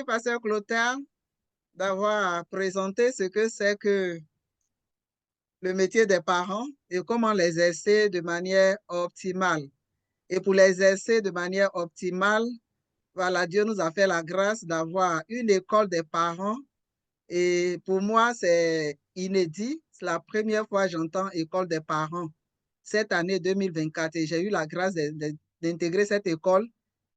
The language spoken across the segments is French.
Pasteur Clotaire, d'avoir présenté ce que c'est que le métier des parents et comment l'exercer de manière optimale. Et pour l'exercer de manière optimale, voilà, Dieu nous a fait la grâce d'avoir une école des parents. Et pour moi, c'est inédit. C'est la première fois que j'entends école des parents cette année 2024. Et j'ai eu la grâce d'intégrer cette école.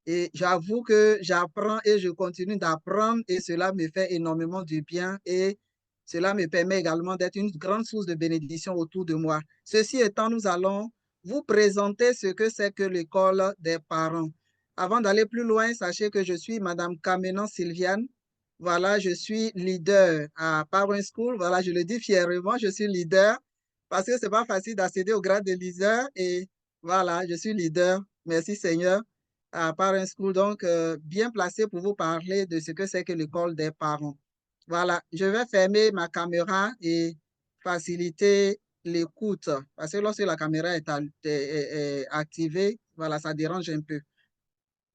Et j'avoue que j'apprends et je continue d'apprendre et cela me fait énormément du bien et cela me permet également d'être une grande source de bénédiction autour de moi. Ceci étant, nous allons vous présenter ce que c'est que l'école des parents. Avant d'aller plus loin, sachez que je suis Madame Kamenan Sylviane. Voilà, je suis leader à Parent School. Voilà, je le dis fièrement, je suis leader parce que c'est pas facile d'accéder au grade de leader et voilà, je suis leader. Merci Seigneur à Parent School, donc bien placé pour vous parler de ce que c'est que l'école des parents. Voilà, je vais fermer ma caméra et faciliter l'écoute parce que lorsque la caméra est activée, voilà, ça dérange un peu.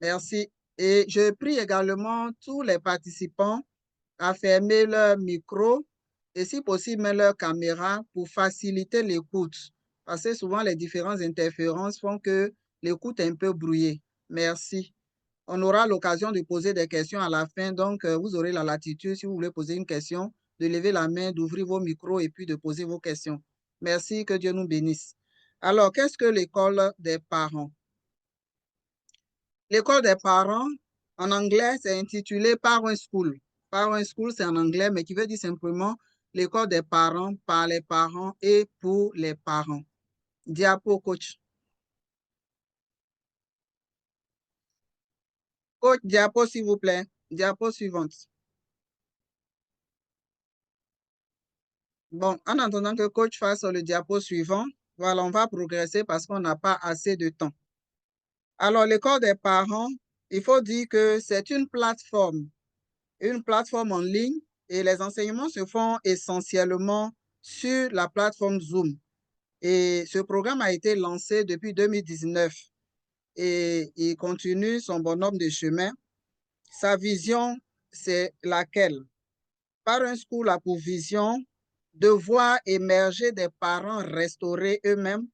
Merci. Et je prie également tous les participants à fermer leur micro et si possible, même leur caméra pour faciliter l'écoute. Parce que souvent, les différentes interférences font que l'écoute est un peu brouillée. Merci. On aura l'occasion de poser des questions à la fin, donc vous aurez la latitude, si vous voulez poser une question, de lever la main, d'ouvrir vos micros et puis de poser vos questions. Merci, que Dieu nous bénisse. Alors, qu'est-ce que l'école des parents? L'école des parents, en anglais, c'est intitulé Parent School. Parent School, c'est en anglais, mais qui veut dire simplement l'école des parents, par les parents et pour les parents. Diapo, coach. Coach, diapo, s'il vous plaît. Diapo suivante. Bon, en attendant que coach fasse le diapo suivant, voilà, on va progresser parce qu'on n'a pas assez de temps. Alors, l'école des parents, il faut dire que c'est une plateforme en ligne et les enseignements se font essentiellement sur la plateforme Zoom. Et ce programme a été lancé depuis 2019 et il continue son bonhomme de chemin. Sa vision, c'est laquelle? Parent School a pour vision de voir émerger des parents restaurés eux-mêmes,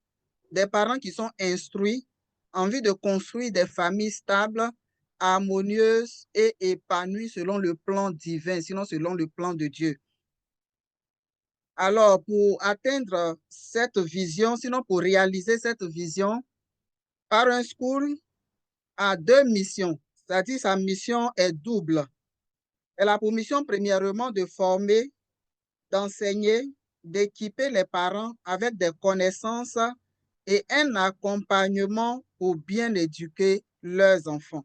des parents qui sont instruits en vue de construire des familles stables, harmonieuses et épanouies selon le plan divin, sinon selon le plan de Dieu. Alors, pour atteindre cette vision, sinon pour réaliser cette vision, Parent School a deux missions, c'est-à-dire sa mission est double. Elle a pour mission premièrement de former, d'enseigner, d'équiper les parents avec des connaissances et un accompagnement pour bien éduquer leurs enfants.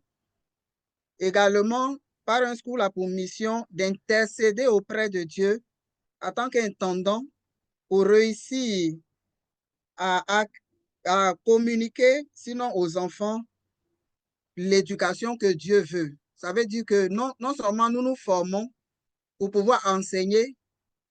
Également, Parent School a pour mission d'intercéder auprès de Dieu en tant qu'intendant pour réussir à communiquer, sinon aux enfants, l'éducation que Dieu veut. Ça veut dire que non seulement nous nous formons pour pouvoir enseigner,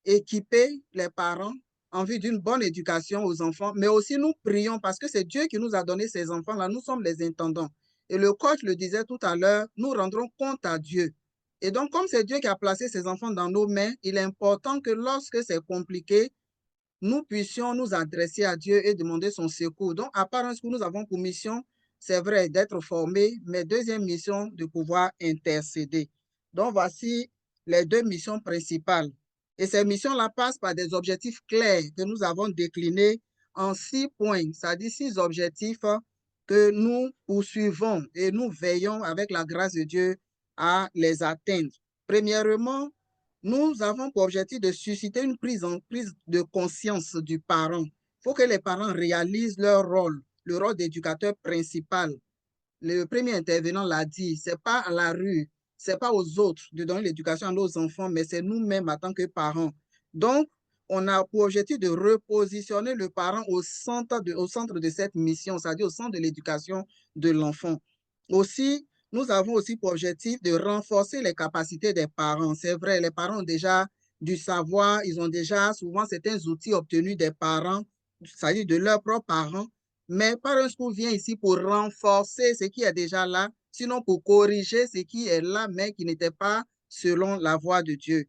équiper les parents en vue d'une bonne éducation aux enfants, mais aussi nous prions parce que c'est Dieu qui nous a donné ces enfants-là. Nous sommes les intendants. Et le coach le disait tout à l'heure, nous rendrons compte à Dieu. Et donc, comme c'est Dieu qui a placé ces enfants dans nos mains, il est important que lorsque c'est compliqué, nous puissions nous adresser à Dieu et demander son secours. Donc, à part ce que nous avons pour mission, c'est vrai, d'être formés, mais deuxième mission, de pouvoir intercéder. Donc, voici les deux missions principales. Et ces missions-là passent par des objectifs clairs que nous avons déclinés en 6 points, c'est-à-dire 6 objectifs que nous poursuivons et nous veillons avec la grâce de Dieu à les atteindre. Premièrement, nous avons pour objectif de susciter une prise de conscience du parent. Il faut que les parents réalisent leur rôle, le rôle d'éducateur principal. Le premier intervenant l'a dit, ce n'est pas à la rue, ce n'est pas aux autres de donner l'éducation à nos enfants, mais c'est nous-mêmes en tant que parents. Donc, on a pour objectif de repositionner le parent au centre de cette mission, c'est-à-dire au centre de l'éducation de l'enfant. Aussi, nous avons aussi pour objectif de renforcer les capacités des parents. C'est vrai, les parents ont déjà du savoir, ils ont déjà souvent certains outils obtenus des parents, c'est-à-dire de leurs propres parents, mais Parent School vient ici pour renforcer ce qui est déjà là, sinon pour corriger ce qui est là, mais qui n'était pas selon la voie de Dieu.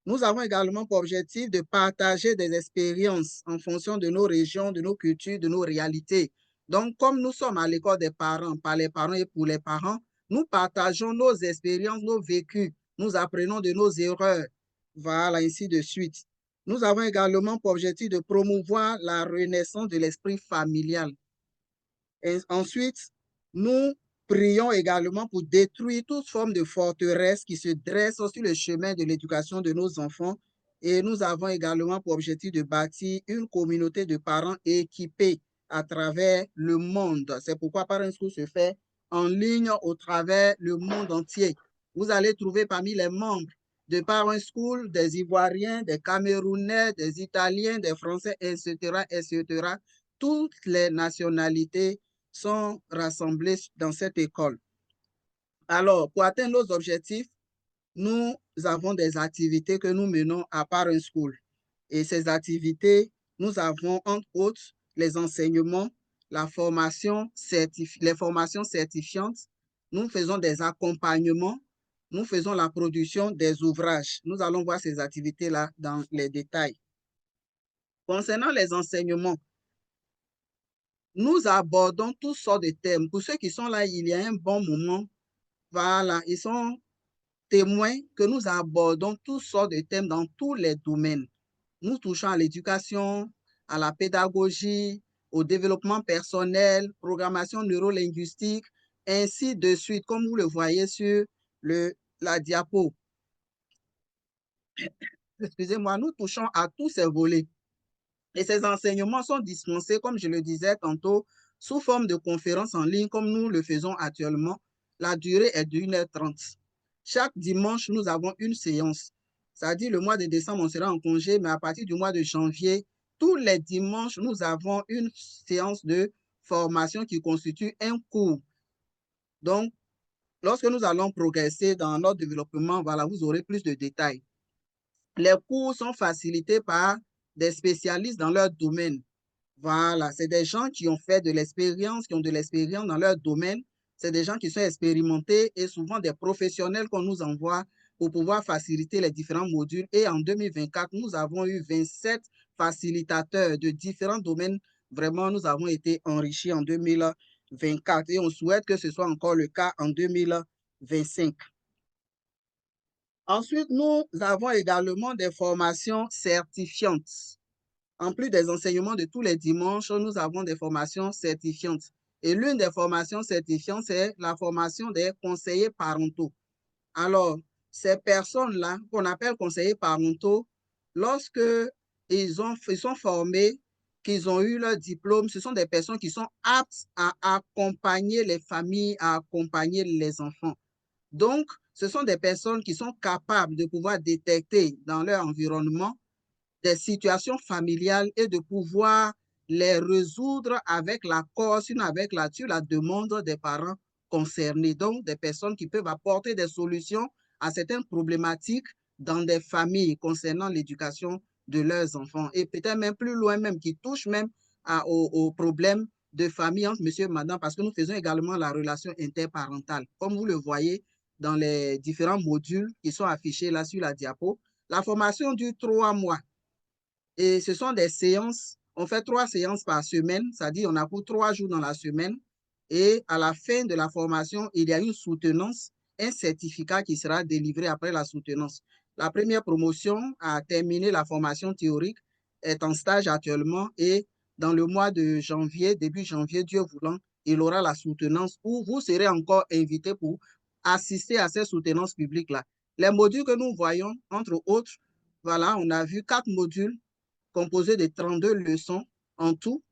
Nous avons également pour objectif de partager des expériences en fonction de nos régions, de nos cultures, de nos réalités. Donc, comme nous sommes à l'école des parents, par les parents et pour les parents, nous partageons nos expériences, nos vécus, nous apprenons de nos erreurs, voilà, ainsi de suite. Nous avons également pour objectif de promouvoir la renaissance de l'esprit familial. Et ensuite, nous prions également pour détruire toute forme de forteresse qui se dresse sur le chemin de l'éducation de nos enfants. Et nous avons également pour objectif de bâtir une communauté de parents équipés à travers le monde. C'est pourquoi Parents School se fait en ligne au travers le monde entier. Vous allez trouver parmi les membres de Parents School des Ivoiriens, des Camerounais, des Italiens, des Français, etc., etc. Toutes les nationalités sont rassemblés dans cette école. Alors, pour atteindre nos objectifs, nous avons des activités que nous menons à Parents School. Et ces activités, nous avons entre autres les enseignements, les formations certifiantes, nous faisons des accompagnements, nous faisons la production des ouvrages. Nous allons voir ces activités-là dans les détails. Concernant les enseignements, nous abordons toutes sortes de thèmes. Pour ceux qui sont là, il y a un bon moment, voilà, ils sont témoins que nous abordons toutes sortes de thèmes dans tous les domaines. Nous touchons à l'éducation, à la pédagogie, au développement personnel, programmation neurolinguistique, ainsi de suite, comme vous le voyez sur la diapo. Excusez-moi, nous touchons à tous ces volets. Et ces enseignements sont dispensés, comme je le disais tantôt, sous forme de conférences en ligne, comme nous le faisons actuellement. La durée est de 1h30. Chaque dimanche, nous avons une séance. C'est-à-dire, le mois de décembre, on sera en congé, mais à partir du mois de janvier, tous les dimanches, nous avons une séance de formation qui constitue un cours. Donc, lorsque nous allons progresser dans notre développement, voilà, vous aurez plus de détails. Les cours sont facilités par des spécialistes dans leur domaine. Voilà, c'est des gens qui ont fait de l'expérience, qui ont de l'expérience dans leur domaine. C'est des gens qui sont expérimentés et souvent des professionnels qu'on nous envoie pour pouvoir faciliter les différents modules. Et en 2024, nous avons eu 27 facilitateurs de différents domaines. Vraiment, nous avons été enrichis en 2024 et on souhaite que ce soit encore le cas en 2025. Ensuite, nous avons également des formations certifiantes. En plus des enseignements de tous les dimanches, nous avons des formations certifiantes. Et l'une des formations certifiantes, c'est la formation des conseillers parentaux. Alors, ces personnes-là, qu'on appelle conseillers parentaux, lorsque ils sont formés, qu'ils ont eu leur diplôme, ce sont des personnes qui sont aptes à accompagner les familles, à accompagner les enfants. Donc, ce sont des personnes qui sont capables de pouvoir détecter dans leur environnement des situations familiales et de pouvoir les résoudre avec l'accord, sinon avec la demande des parents concernés. Donc, des personnes qui peuvent apporter des solutions à certaines problématiques dans des familles concernant l'éducation de leurs enfants. Et peut-être même plus loin, même qui touchent même aux problèmes de famille entre monsieur et madame, parce que nous faisons également la relation interparentale. Comme vous le voyez dans les différents modules qui sont affichés là sur la diapo, la formation dure 3 mois. Et ce sont des séances, on fait 3 séances par semaine, c'est-à-dire on a pour 3 jours dans la semaine. Et à la fin de la formation, il y a une soutenance, un certificat qui sera délivré après la soutenance. La première promotion a terminé la formation théorique, est en stage actuellement et dans le mois de janvier, début janvier, Dieu voulant, il aura la soutenance où vous serez encore invité pour assister à ces soutenances publiques-là. Les modules que nous voyons, entre autres, voilà, on a vu 4 modules composé de 32 leçons en tout,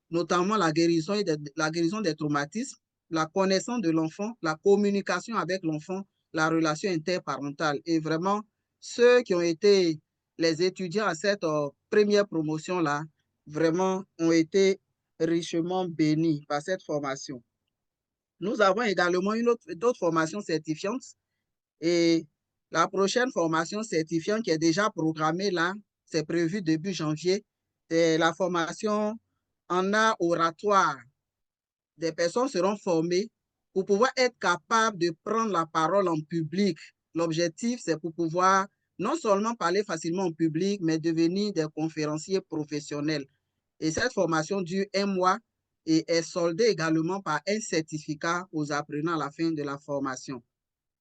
notamment la guérison des traumatismes, la connaissance de l'enfant, la communication avec l'enfant, la relation interparentale. Et vraiment, ceux qui ont été les étudiants à cette première promotion-là, vraiment ont été richement bénis par cette formation. Nous avons également d'autres formations certifiantes et la prochaine formation certifiante qui est déjà programmée là, c'est prévu début janvier, c'est la formation en art oratoire. Des personnes seront formées pour pouvoir être capable de prendre la parole en public. L'objectif, c'est pour pouvoir non seulement parler facilement en public, mais devenir des conférenciers professionnels. Et cette formation dure 1 mois et est soldée également par un certificat aux apprenants à la fin de la formation.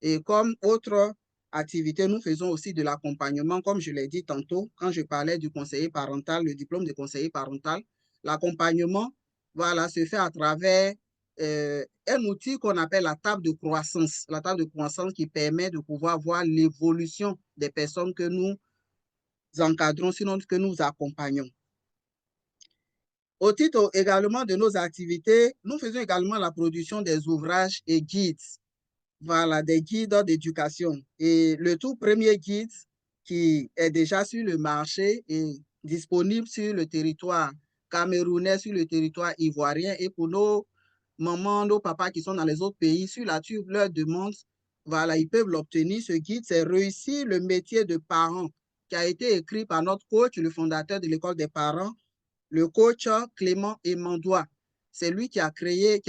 Et comme autre activité, nous faisons aussi de l'accompagnement, comme je l'ai dit tantôt, quand je parlais du conseiller parental, le diplôme de conseiller parental. L'accompagnement, voilà, se fait à travers un outil qu'on appelle la table de croissance. La table de croissance qui permet de pouvoir voir l'évolution des personnes que nous encadrons, sinon que nous accompagnons. Au titre également de nos activités, nous faisons également la production des ouvrages et guides. Voilà, des guides d'éducation. Et le tout premier guide qui est déjà sur le marché est disponible sur le territoire camerounais, sur le territoire ivoirien. Et pour nos mamans, nos papas qui sont dans les autres pays, sur la tube leur demande, voilà, ils peuvent l'obtenir. Ce guide, c'est Réussir le métier de parent, qui a été écrit par notre coach, le fondateur de l'école des parents, le coach Clément Emandoua. C'est lui qui a créé,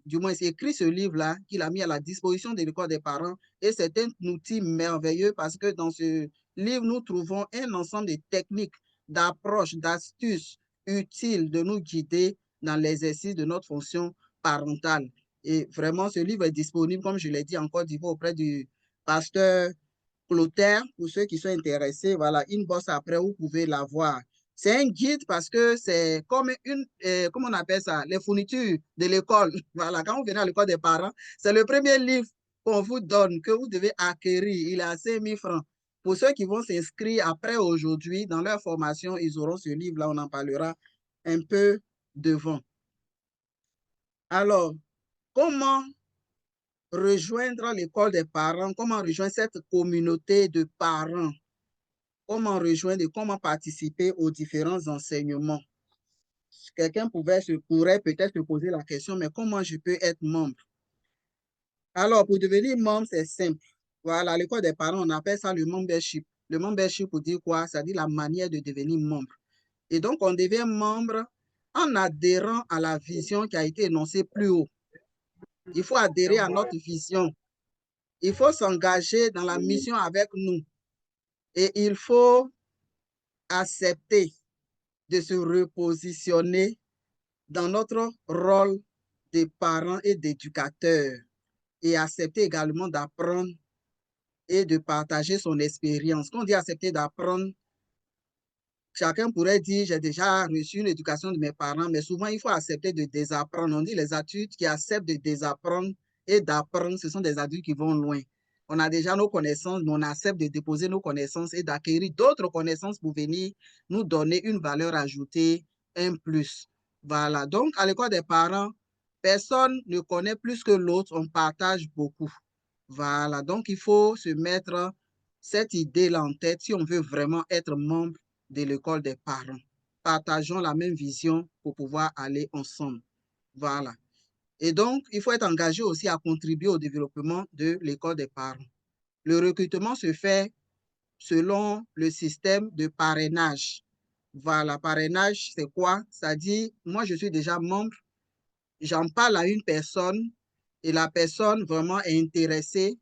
du moins écrit ce livre-là, qu'il a mis à la disposition de l'école des parents. Et c'est un outil merveilleux parce que dans ce livre, nous trouvons un ensemble de techniques, d'approches, d'astuces utiles de nous guider dans l'exercice de notre fonction parentale. Et vraiment, ce livre est disponible, comme je l'ai dit, en Côte d'Ivoire auprès du pasteur Clotaire. Pour ceux qui sont intéressés, voilà, inbox après, vous pouvez l'avoir. C'est un guide parce que c'est comme comment on appelle ça, les fournitures de l'école. Voilà, quand vous venez à l'école des parents, c'est le premier livre qu'on vous donne, que vous devez acquérir. Il est à 5 000 francs. Pour ceux qui vont s'inscrire après aujourd'hui, dans leur formation, ils auront ce livre-là, on en parlera un peu devant. Alors, comment rejoindre l'école des parents? Comment rejoindre cette communauté de parents? Comment rejoindre et comment participer aux différents enseignements? Quelqu'un pourrait peut-être se poser la question, mais comment je peux être membre? Alors, pour devenir membre, c'est simple. Voilà, à l'école des parents, on appelle ça le membership. Le membership, pour dire quoi? Ça dit la manière de devenir membre. Et donc, on devient membre en adhérant à la vision qui a été énoncée plus haut. Il faut adhérer à notre vision. Il faut s'engager dans la mission avec nous. Et il faut accepter de se repositionner dans notre rôle de parents et d'éducateurs et accepter également d'apprendre et de partager son expérience. Quand on dit accepter d'apprendre, chacun pourrait dire, j'ai déjà reçu une éducation de mes parents, mais souvent, il faut accepter de désapprendre. On dit les adultes qui acceptent de désapprendre et d'apprendre, ce sont des adultes qui vont loin. On a déjà nos connaissances, mais on accepte de déposer nos connaissances et d'acquérir d'autres connaissances pour venir nous donner une valeur ajoutée, un plus. Voilà. Donc, à l'école des parents, personne ne connaît plus que l'autre, on partage beaucoup. Voilà. Donc, il faut se mettre cette idée-là en tête si on veut vraiment être membre de l'école des parents. Partageons la même vision pour pouvoir aller ensemble. Voilà. Et donc, il faut être engagé aussi à contribuer au développement de l'école des parents. Le recrutement se fait selon le système de parrainage. Voilà, parrainage, c'est quoi? Ça dit, moi, je suis déjà membre, j'en parle à une personne et la personne vraiment est intéressée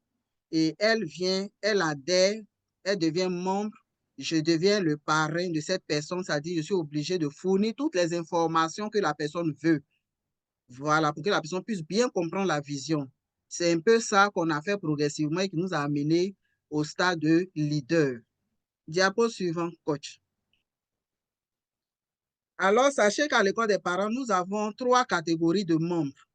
et elle vient, elle adhère, elle devient membre, je deviens le parrain de cette personne, c'est-à-dire je suis obligé de fournir toutes les informations que la personne veut. Voilà, pour que la personne puisse bien comprendre la vision. C'est un peu ça qu'on a fait progressivement et qui nous a amené au stade de leader. Diapo suivant, coach. Alors, sachez qu'à l'école des parents, nous avons 3 catégories de membres.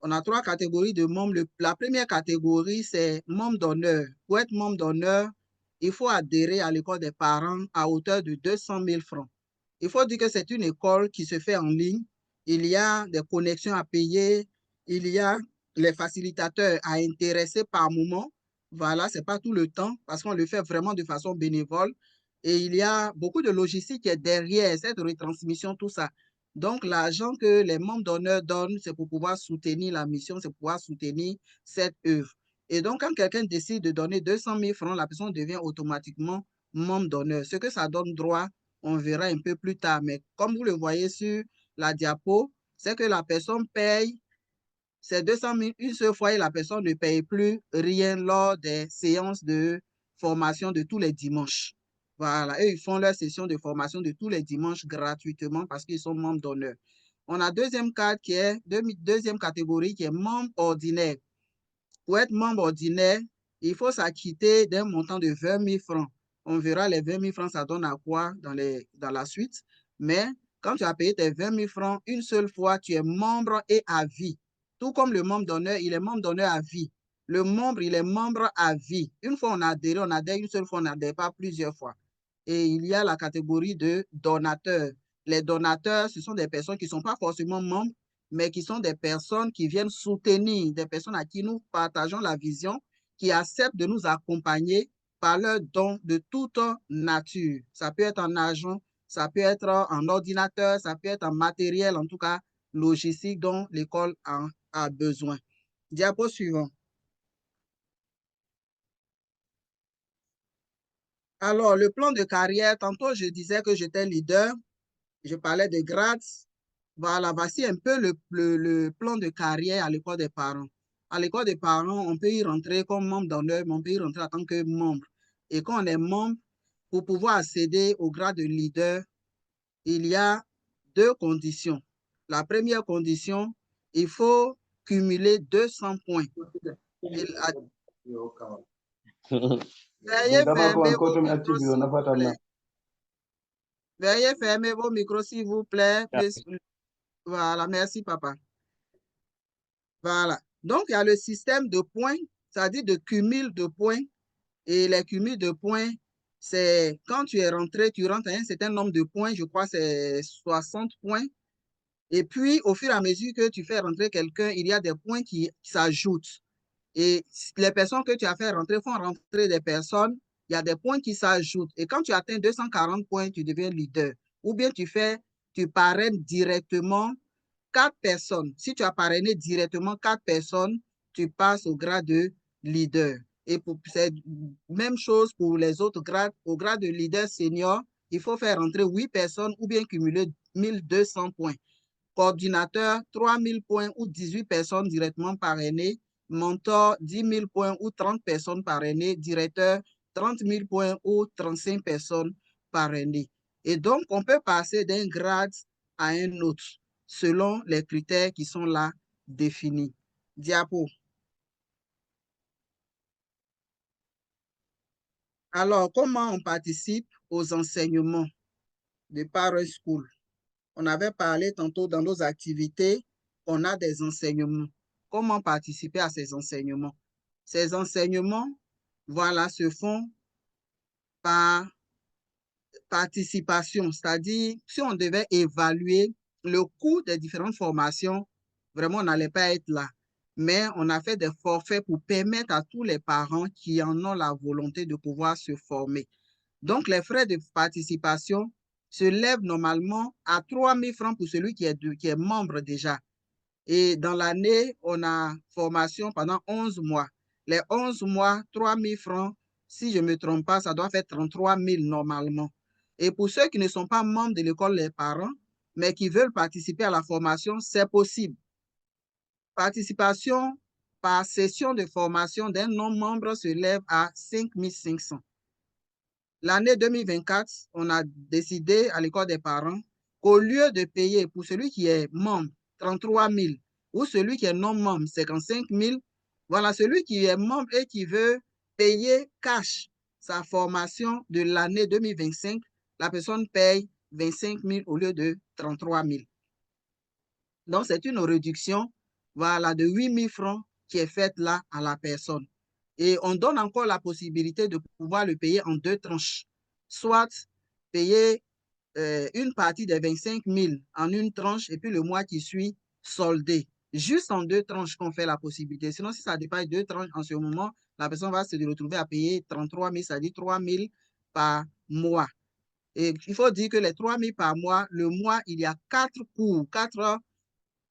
On a 3 catégories de membres. La première catégorie, c'est membre d'honneur. Pour être membre d'honneur, il faut adhérer à l'école des parents à hauteur de 200 000 francs. Il faut dire que c'est une école qui se fait en ligne. Il y a des connexions à payer. Il y a les facilitateurs à intéresser par moment. Voilà, ce n'est pas tout le temps parce qu'on le fait vraiment de façon bénévole. Et il y a beaucoup de logistique qui est derrière cette retransmission, tout ça. Donc, l'argent que les membres d'honneur donnent, c'est pour pouvoir soutenir la mission, c'est pour pouvoir soutenir cette œuvre. Et donc, quand quelqu'un décide de donner 200 000 francs, la personne devient automatiquement membre d'honneur. Ce que ça donne droit, on verra un peu plus tard. Mais comme vous le voyez sur la diapo, c'est que la personne paye c'est 200 000 une seule fois et la personne ne paye plus rien lors des séances de formation de tous les dimanches. Voilà, eux, ils font leur session de formation de tous les dimanches gratuitement parce qu'ils sont membres d'honneur. On a deuxième cadre qui est, deuxième catégorie qui est membre ordinaire. Pour être membre ordinaire, il faut s'acquitter d'un montant de 20 000 francs. On verra les 20 000 francs, ça donne à quoi dans la suite. Mais quand tu as payé tes 20 000 francs une seule fois, tu es membre et à vie. Tout comme le membre d'honneur, il est membre d'honneur à vie. Le membre, il est membre à vie. Une fois on adhère une seule fois, on n'adhère pas plusieurs fois. Et il y a la catégorie de donateurs. Les donateurs, ce sont des personnes qui ne sont pas forcément membres, mais qui sont des personnes qui viennent soutenir, des personnes à qui nous partageons la vision, qui acceptent de nous accompagner par leurs dons de toute nature. Ça peut être en argent, ça peut être en ordinateur, ça peut être en matériel, en tout cas logistique dont l'école a besoin. Diapo suivant. Alors, le plan de carrière, tantôt je disais que j'étais leader, je parlais de grades. Voilà, voici un peu le plan de carrière à l'école des parents. À l'école des parents, on peut y rentrer comme membre d'honneur, mais on peut y rentrer en tant que membre. Et quand on est membre, pour pouvoir accéder au grade de leader, il y a deux conditions. La première condition, il faut cumuler 200 points. Veuillez fermer vos micros, s'il vous plaît. Veuillez fermer vos micros, s'il vous plaît. Voilà, merci, papa. Voilà. Donc, il y a le système de points, c'est-à-dire de cumul de points. Et les cumuls de points, c'est quand tu es rentré, tu rentres à un certain nombre de points, je crois c'est 60 points. Et puis, au fur et à mesure que tu fais rentrer quelqu'un, il y a des points qui s'ajoutent. Et les personnes que tu as fait rentrer font rentrer des personnes, il y a des points qui s'ajoutent. Et quand tu atteins 240 points, tu deviens leader. Ou bien tu parraines directement 4 personnes. Si tu as parrainé directement 4 personnes, tu passes au grade de leader. Et c'est même chose pour les autres grades. Au grade de leader senior, il faut faire rentrer 8 personnes ou bien cumuler 1200 points. Coordinateur, 3000 points ou 18 personnes directement parrainées. Mentor, 10 000 points ou 30 personnes parrainées. Directeur, 30 000 points ou 35 personnes parrainées. Et donc, on peut passer d'un grade à un autre selon les critères qui sont là définis. Diapo. Alors, comment on participe aux enseignements de Parent School? On avait parlé tantôt dans nos activités, on a des enseignements. Comment participer à ces enseignements? Ces enseignements, voilà, se font par participation, c'est-à-dire si on devait évaluer le coût des différentes formations, vraiment, on n'allait pas être là. Mais on a fait des forfaits pour permettre à tous les parents qui en ont la volonté de pouvoir se former. Donc, les frais de participation se lèvent normalement à 3 000 francs pour celui qui est membre déjà. Et dans l'année, on a formation pendant 11 mois. Les 11 mois, 3 000 francs, si je ne me trompe pas, ça doit faire 33 000 normalement. Et pour ceux qui ne sont pas membres de l'école des parents, mais qui veulent participer à la formation, c'est possible. Participation par session de formation d'un non-membre se lève à 5 500. L'année 2024, on a décidé à l'école des parents qu'au lieu de payer pour celui qui est membre 33 000 ou celui qui est non membre 55 000, voilà, celui qui est membre et qui veut payer cash sa formation de l'année 2025, la personne paye 25 000 au lieu de 33 000. Donc, c'est une réduction, voilà, de 8 000 francs qui est faite là à la personne. Et on donne encore la possibilité de pouvoir le payer en 2 tranches. Soit payer une partie des 25 000 en une tranche et puis le mois qui suit, solder. Juste en 2 tranches qu'on fait la possibilité. Sinon, si ça dépasse 2 tranches en ce moment, la personne va se retrouver à payer 33 000, c'est-à-dire 3 000 par mois. Et il faut dire que les 3 000 par mois, le mois, il y a 4 cours, 4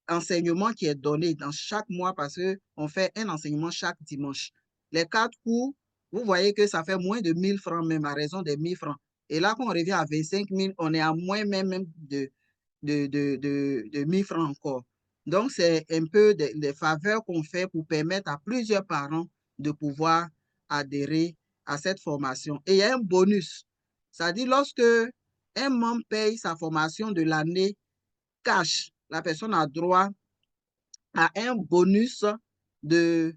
enseignement qui est donné dans chaque mois parce qu'on fait un enseignement chaque dimanche. Les 4 cours, vous voyez que ça fait moins de 1 000 francs même à raison des 1 000 francs. Et là, quand on revient à 25 000, on est à moins même de 1 000 francs encore. Donc, c'est un peu des faveurs qu'on fait pour permettre à plusieurs parents de pouvoir adhérer à cette formation. Et il y a un bonus. C'est-à-dire, lorsque un membre paye sa formation de l'année cash, la personne a droit à un bonus de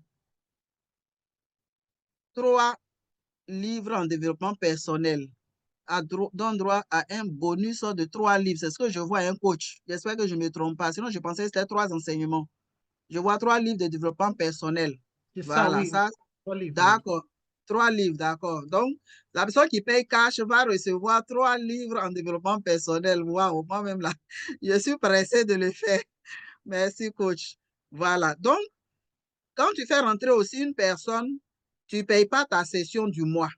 3 livres en développement personnel. Donne droit à un bonus de 3 livres. C'est ce que je vois à un coach. J'espère que je ne me trompe pas. Sinon, je pensais que c'était 3 enseignements. Je vois 3 livres de développement personnel. C'est ça, Voilà, oui. ça, 3 livres, oui. d'accord. 3 livres, d'accord. Donc, la personne qui paye cash va recevoir 3 livres en développement personnel. Waouh, moi-même là, je suis pressé de le faire. Merci, coach. Voilà. Donc, quand tu fais rentrer aussi une personne, tu ne payes pas ta session du mois.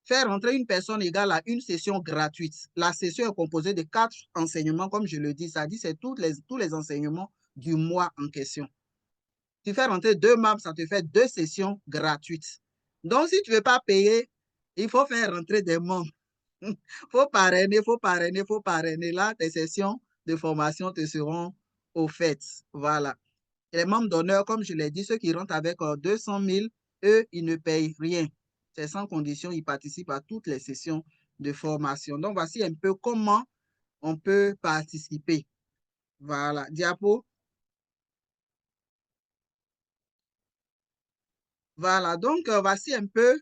Faire rentrer une personne égale à une session gratuite. La session est composée de 4 enseignements, comme je le dis. Ça dit, c'est tous les enseignements du mois en question. Tu fais rentrer 2 membres, ça te fait 2 sessions gratuites. Donc, si tu ne veux pas payer, il faut faire rentrer des membres. Il faut parrainer, il faut parrainer, il faut parrainer. Là, tes sessions de formation te seront offertes. Voilà. Et les membres d'honneur, comme je l'ai dit, ceux qui rentrent avec 200 000, eux, ils ne payent rien. C'est sans condition, ils participent à toutes les sessions de formation. Donc, voici un peu comment on peut participer. Voilà. Diapo. Voilà. Donc, voici un peu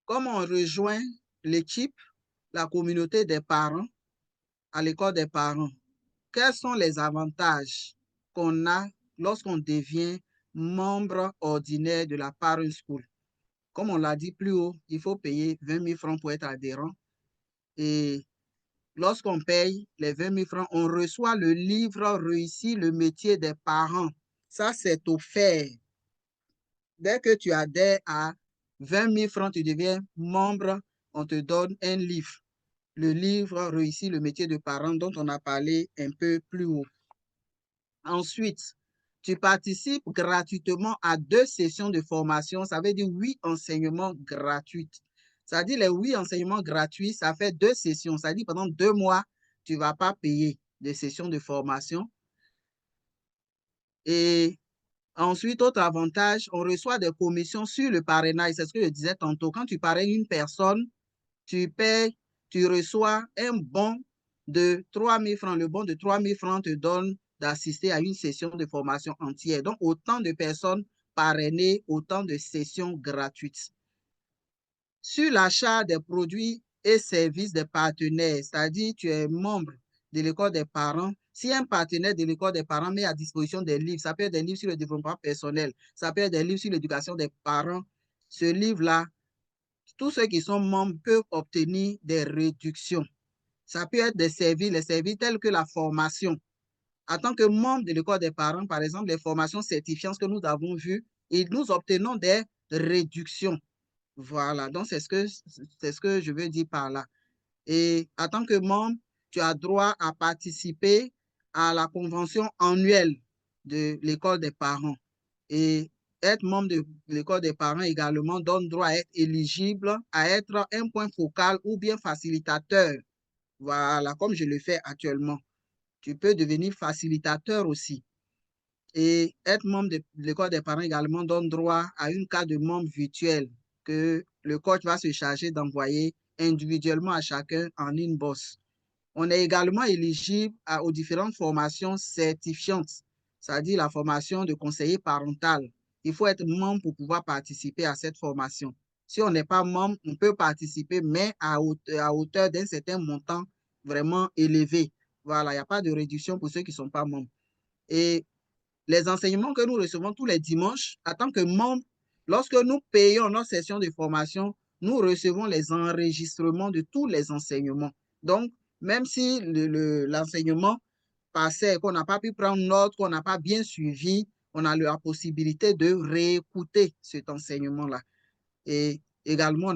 comment on rejoint l'équipe, la communauté des parents à l'école des parents. Quels sont les avantages qu'on a lorsqu'on devient membre ordinaire de la Parent School? Comme on l'a dit plus haut, il faut payer 20 000 francs pour être adhérent. Et lorsqu'on paye les 20 000 francs, on reçoit le livre Réussir le métier des parents. Ça, c'est offert. Dès que tu adhères à 20 000 francs, tu deviens membre, on te donne un livre. Le livre Réussir le métier de parent dont on a parlé un peu plus haut. Ensuite, tu participes gratuitement à 2 sessions de formation. Ça veut dire 8 enseignements gratuits. Ça dit les 8 enseignements gratuits, ça fait 2 sessions. Ça dit pendant 2 mois, tu ne vas pas payer des sessions de formation. Et ensuite, autre avantage, on reçoit des commissions sur le parrainage. C'est ce que je disais tantôt. Quand tu parraines une personne, tu payes, tu reçois un bon de 3 000 francs. Le bon de 3 000 francs te donne d'assister à une session de formation entière. Donc, autant de personnes parrainées, autant de sessions gratuites. Sur l'achat des produits et services des partenaires, c'est-à-dire tu es membre de l'école des parents, si un partenaire de l'école des parents met à disposition des livres, ça peut être des livres sur le développement personnel, ça peut être des livres sur l'éducation des parents, ce livre-là, tous ceux qui sont membres peuvent obtenir des réductions. Ça peut être des services, les services tels que la formation. En tant que membre de l'école des parents, par exemple, les formations certifiantes que nous avons vues, et nous obtenons des réductions. Voilà, donc c'est ce que je veux dire par là. Et en tant que membre, tu as droit à participer à la convention annuelle de l'école des parents. Et être membre de l'école des parents également donne droit à être éligible, à être un point focal ou bien facilitateur. Voilà, comme je le fais actuellement. Tu peux devenir facilitateur aussi. Et être membre de l'école des parents également donne droit à une carte de membre virtuelle que le coach va se charger d'envoyer individuellement à chacun en inbox. On est également éligible aux différentes formations certifiantes, c'est-à-dire la formation de conseiller parental. Il faut être membre pour pouvoir participer à cette formation. Si on n'est pas membre, on peut participer, mais à hauteur d'un certain montant vraiment élevé. Voilà, il n'y a pas de réduction pour ceux qui ne sont pas membres. Et les enseignements que nous recevons tous les dimanches, en tant que membres, lorsque nous payons notre session de formation, nous recevons les enregistrements de tous les enseignements. Donc, même si l'enseignement passait, qu'on n'a pas pu prendre note, qu'on n'a pas bien suivi, on a la possibilité de réécouter cet enseignement-là. Et également,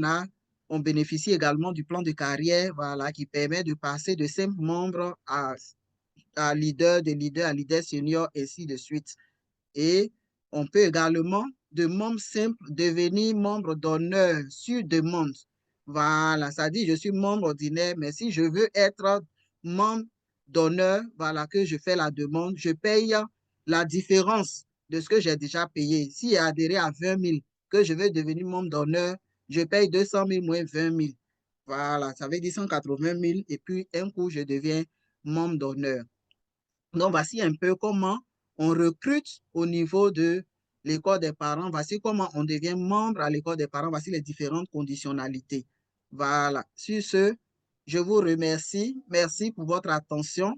on bénéficie également du plan de carrière, voilà, qui permet de passer de simple membre à leader, de leader à leader senior, et ainsi de suite. Et on peut également, de membre simple, devenir membre d'honneur sur demande. Voilà, ça dit, je suis membre ordinaire, mais si je veux être membre d'honneur, voilà, que je fais la demande, je paye la différence de ce que j'ai déjà payé. Si j'ai adhéré à 20 000, que je veux devenir membre d'honneur, je paye 200 000 moins 20 000. Voilà, ça veut dire 180 000 et puis un coup, je deviens membre d'honneur. Donc, voici un peu comment on recrute au niveau de l'école des parents. Voici comment on devient membre à l'école des parents. Voici les différentes conditionnalités. Voilà. Sur ce, je vous remercie. Merci pour votre attention.